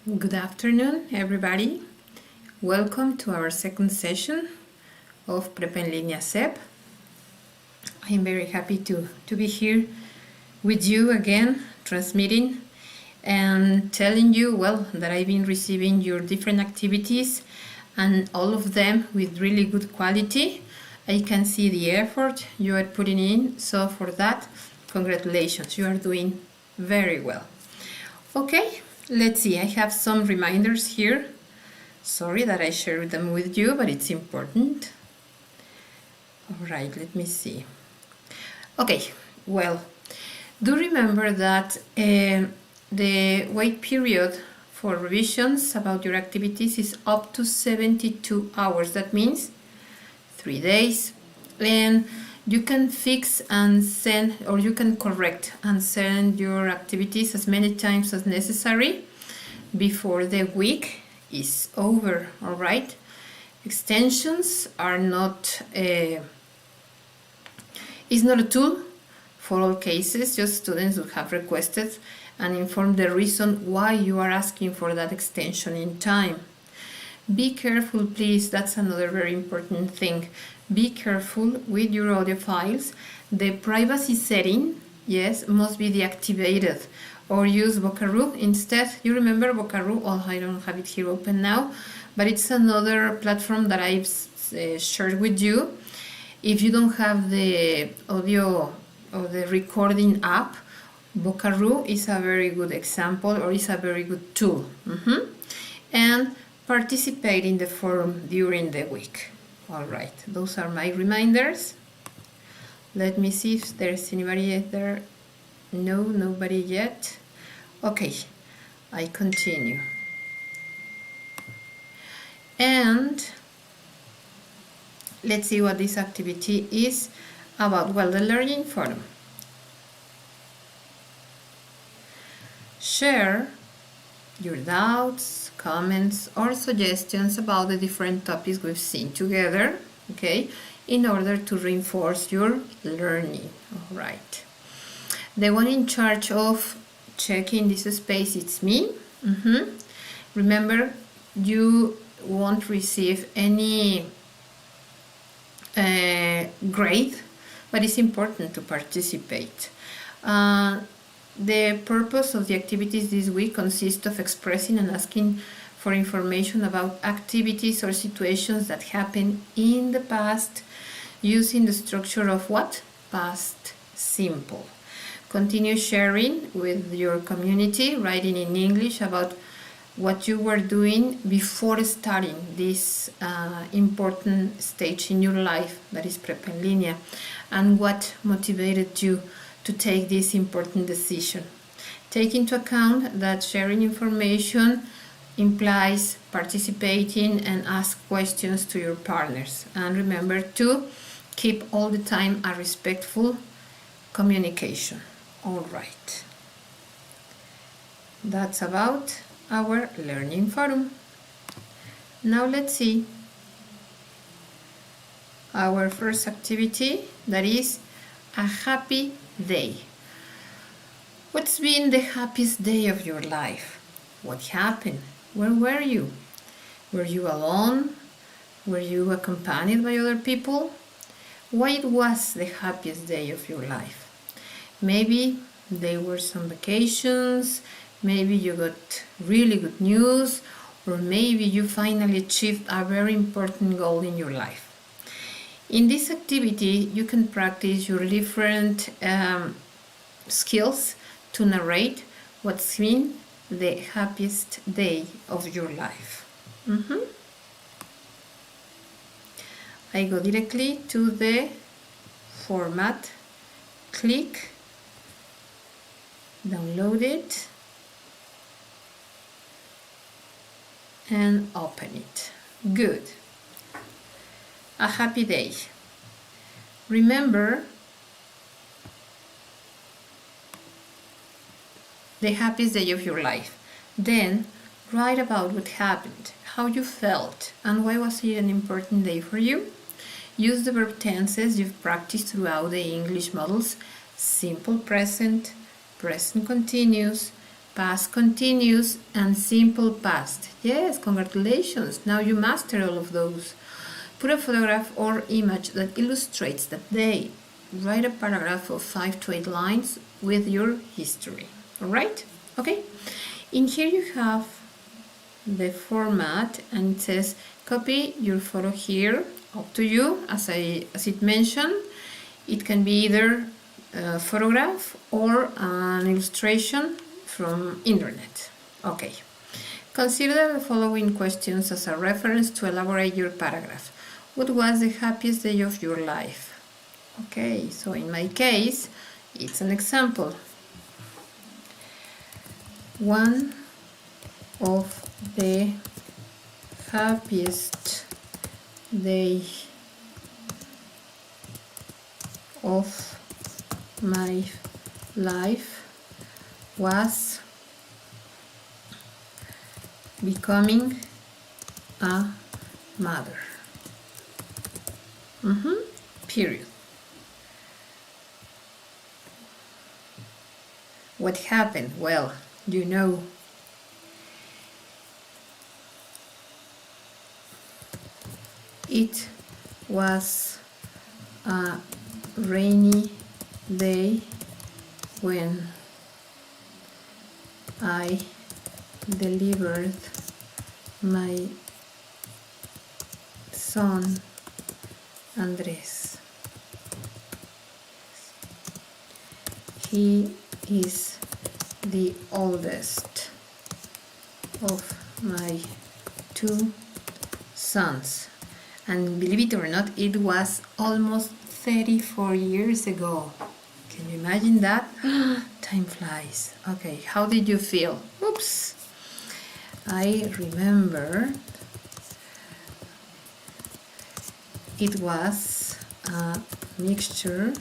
Good afternoon, everybody. Welcome to our second session of Prep en Línea SEP. I'm very happy to be here with you again, transmitting and telling you, well, that I've been receiving your different activities and all of them with really good quality. I can see the effort you are putting in, so for that, congratulations, you are doing very well. Okay, let's see, I have some reminders here. Sorry that I shared them with you, but it's important. All right, let me see. Okay, well, do remember that the wait period for revisions about your activities is up to 72 hours. That means 3 days, and you can fix and send, or you can correct and send your activities as many times as necessary before the week is over. All right, extensions are not is not a tool for all cases, just students who have requested and inform the reason why you are asking for that extension in time. Be careful, please, that's another very important thing. Be careful with your audio files. The privacy setting, yes, must be deactivated, or use Vocaroo instead. You remember Vocaroo? Oh, I don't have it here open now, but it's another platform that I've shared with you. If you don't have the audio or the recording app, Vocaroo is a very good example, or is a very good tool. And participate in the forum during the week. All right, those are my reminders. Let me see if there's anybody there. No, nobody yet. Okay, I continue. And let's see what this activity is about. Well, the learning forum. Share your doubts, comments, or suggestions about the different topics we've seen together, okay, in order to reinforce your learning. All right. The one in charge of checking this space, it's me. Remember, you won't receive any grade, but it's important to participate. The purpose of the activities this week consists of expressing and asking for information about activities or situations that happened in the past using the structure of what? Past simple. Continue sharing with your community, writing in English about what you were doing before starting this important stage in your life, that is Prep en Línea, and what motivated you to take this important decision. Take into account that sharing information implies participating and ask questions to your partners. And remember to keep all the time a respectful communication. All right. That's about our learning forum. Now let's see our first activity, that is a happy day. What's been the happiest day of your life? What happened? Where were you? Were you alone? Were you accompanied by other people? Why was the happiest day of your life? Maybe there were some vacations, maybe you got really good news, or maybe you finally achieved a very important goal in your life. In this activity, you can practice your different skills to narrate what's been the happiest day of your life. I go directly to the format, click, download it, and open it. Good. A happy day. Remember the happiest day of your life. Then write about what happened, how you felt, and why was it an important day for you. Use the verb tenses you've practiced throughout the English models: simple present, present continuous, past continuous, and simple past. Yes, congratulations. Now you master all of those. Put a photograph or image that illustrates that day. Write a paragraph of 5 to 8 lines with your history. All right? Okay. In here you have the format, and it says copy your photo here. Up to you. As it mentioned, it can be either a photograph or an illustration from internet. Okay. Consider the following questions as a reference to elaborate your paragraph. What was the happiest day of your life? Okay, so in my case, it's an example. One of the happiest day of my life was becoming a mother. Period. What happened? Well, you know, it was a rainy day when I delivered my son Andres. He is the oldest of my 2 sons, and believe it or not, it was almost 34 years ago. Can you imagine that? Time flies. Okay, how did you feel? Oops. I remember it was a mixture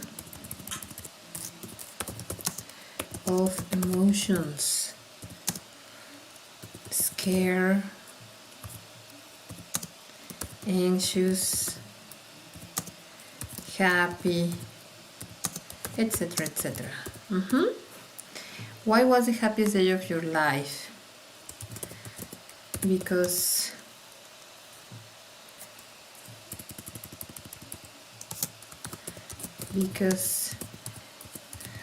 of emotions: scared, anxious, happy, etc., etc. Why was the happiest day of your life? Because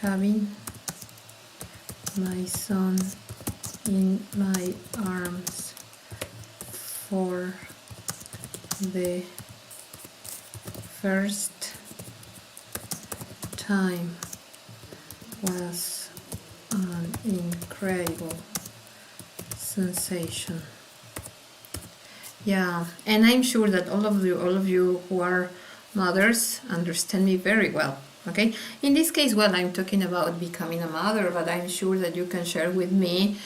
having my son in my arms for the first time was an incredible sensation. Yeah, and I'm sure that all of you who are mothers understand me very well. Okay, in this case, well, I'm talking about becoming a mother, but I'm sure that you can share with me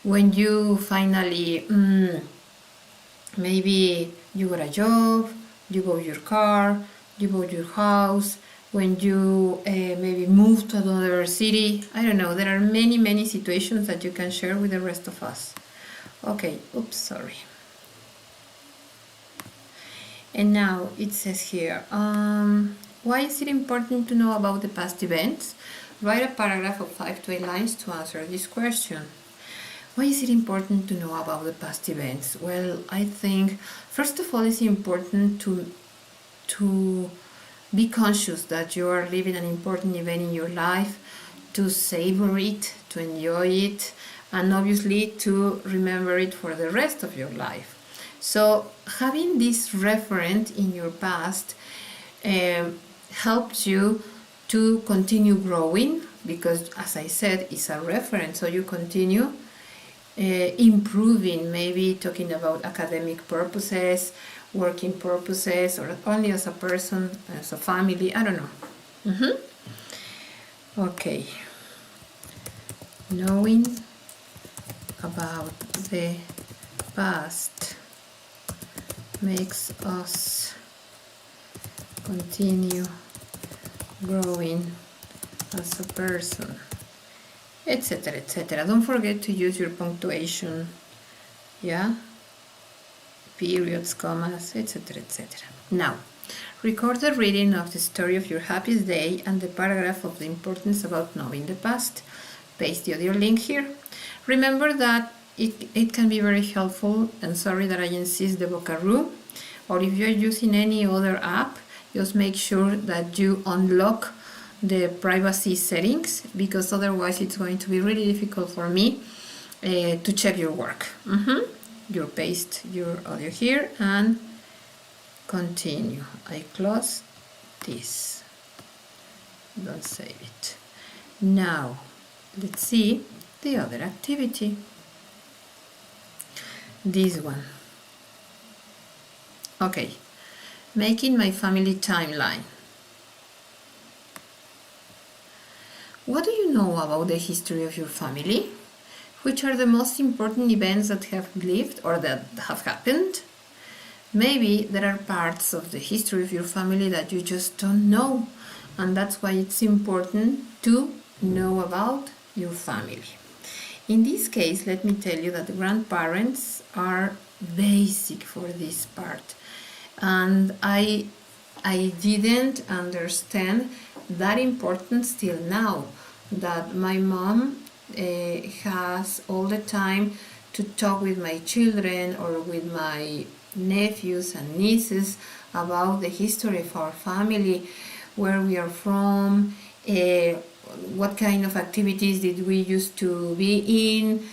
when you finally maybe you got a job, you bought your car, you bought your house, when you maybe moved to another city. I don't know, there are many situations that you can share with the rest of us. Okay, oops, sorry. And now it says here, why is it important to know about the past events? Write a paragraph of 5 to 8 lines to answer this question. Why is it important to know about the past events? Well, I think first of all it's important to be conscious that you are living an important event in your life, to savor it, to enjoy it, and obviously to remember it for the rest of your life. So having this referent in your past helps you to continue growing, because as I said, it's a reference, so you continue improving, maybe talking about academic purposes, working purposes, or only as a person, as a family, I don't know. Okay, knowing about the past makes us continue growing as a person, etc., etc. Don't forget to use your punctuation, yeah, periods, commas, etc., etc. Now, record the reading of the story of your happiest day and the paragraph of the importance about knowing the past. paste the audio link here. Remember that it can be very helpful, and sorry that I insist the Vocaroo, or if you're using any other app, just make sure that you unlock the privacy settings, because otherwise it's going to be really difficult for me to check your work. You paste your audio here and continue. I close this, don't save it. Now let's see the other activity, this one. Okay, making my family timeline. What do you know about the history of your family? Which are the most important events that have lived or that have happened? Maybe there are parts of the history of your family that you just don't know, and that's why it's important to know about your family. In this case, let me tell you that the grandparents are basic for this part, and I didn't understand that importance till now, that my mom has all the time to talk with my children or with my nephews and nieces about the history of our family, where we are from, what kind of activities did we used to be in,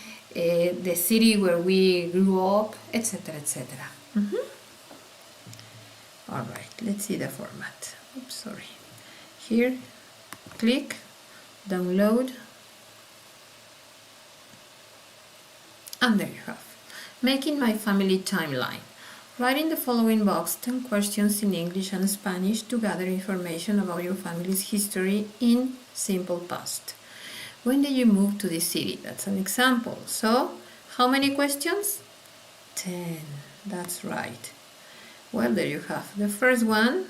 the city where we grew up, etc., etc. All right, let's see the format. Oops, sorry. Here, click, download, and there you have. Making my family timeline. Write in the following box 10 questions in English and Spanish to gather information about your family's history in simple past. When did you move to this city? That's an example. So, how many questions? 10. That's right. Well, there you have the first one.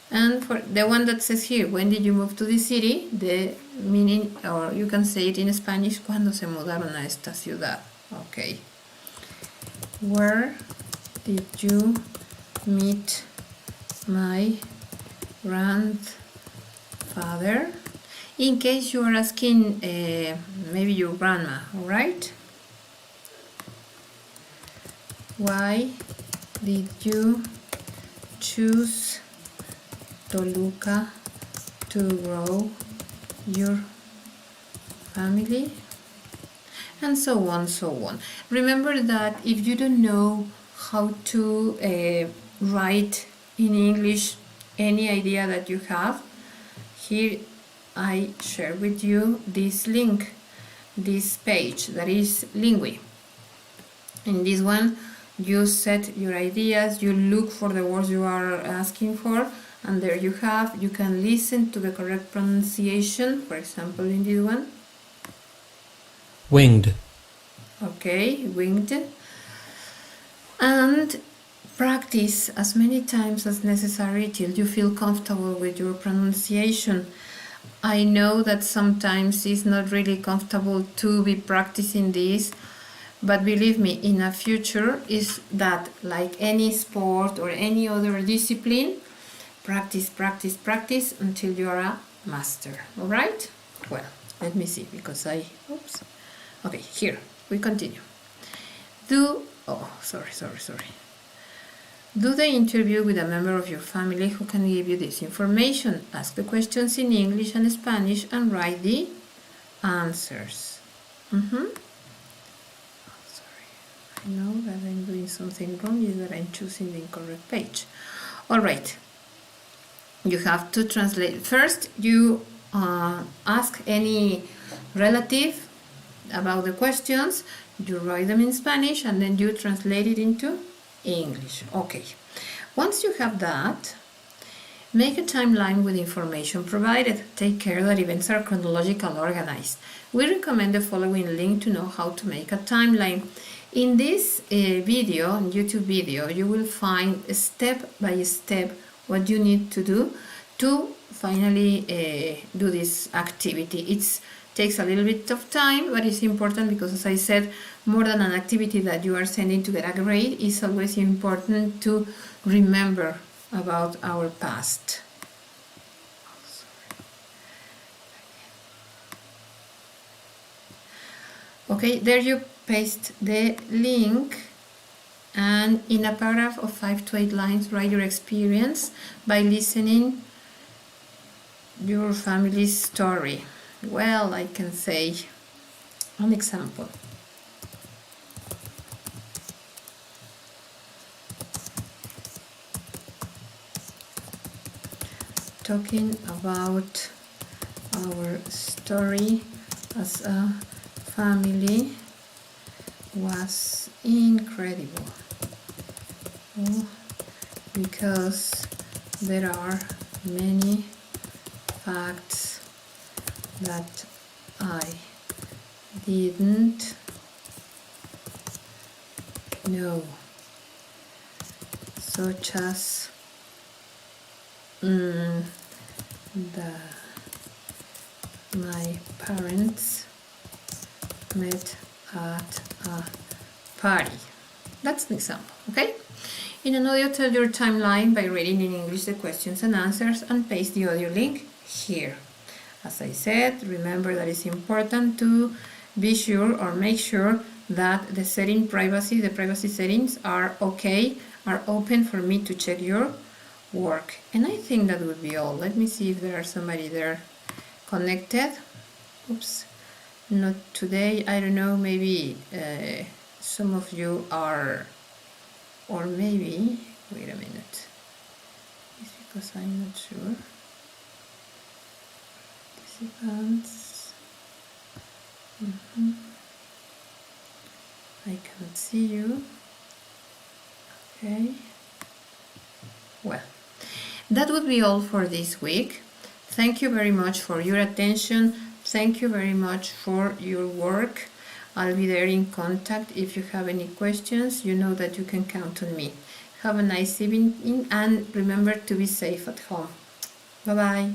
And for the one that says here, when did you move to this city? The meaning, or you can say it in Spanish, ¿cuándo se mudaron a esta ciudad? Okay. Where did you meet my grandfather? In case you are asking maybe your grandma, all right? Why did you choose Toluca to grow your family? And so on, so on. Remember that if you don't know how to write in English any idea that you have, here I share with you this link, this page that is Lingui. In this one, you set your ideas, you look for the words you are asking for, and there you have, you can listen to the correct pronunciation, for example in this one. Winged. Okay, winged. And practice as many times as necessary till you feel comfortable with your pronunciation. I know that sometimes it's not really comfortable to be practicing this, but believe me, in a future is that like any sport or any other discipline, practice, practice, practice until you are a master. All right? Well, let me see, because oops. Okay, here, we continue. Do the interview with a member of your family who can give you this information. Ask the questions in English and Spanish and write the answers. Sorry, I know that I'm doing something wrong, is that I'm choosing the incorrect page. All right, you have to translate. First, you ask any relative about the questions, you write them in Spanish, and then you translate it into English. Okay, once you have that, make a timeline with information provided. Take care that events are chronological organized. We recommend the following link to know how to make a timeline. In this video, YouTube video, you will find step by step what you need to do to finally do this activity. It takes a little bit of time, but it's important because, as I said, more than an activity that you are sending to get a grade, it's always important to remember about our past. Okay, there you paste the link, and in a paragraph of 5 to 8 lines write your experience by listening your family's story. Well, I can say an example. Talking about our story as a family was incredible. Oh, because there are many facts that I didn't know, such as my parents met at a party. That's an example, okay? In an audio, tell your timeline by reading in English the questions and answers and paste the audio link here. As I said, remember that it's important to be sure or make sure that the privacy settings are okay, are open for me to check your work. And I think that would be all. Let me see if there are somebody there connected. Oops, not today. I don't know, maybe some of you are, or maybe, wait a minute, it's because I'm not sure. Participants. I cannot see you. Okay. Well, that would be all for this week. Thank you very much for your attention. Thank you very much for your work. I'll be there in contact. If you have any questions, you know that you can count on me. Have a nice evening and remember to be safe at home. Bye-bye.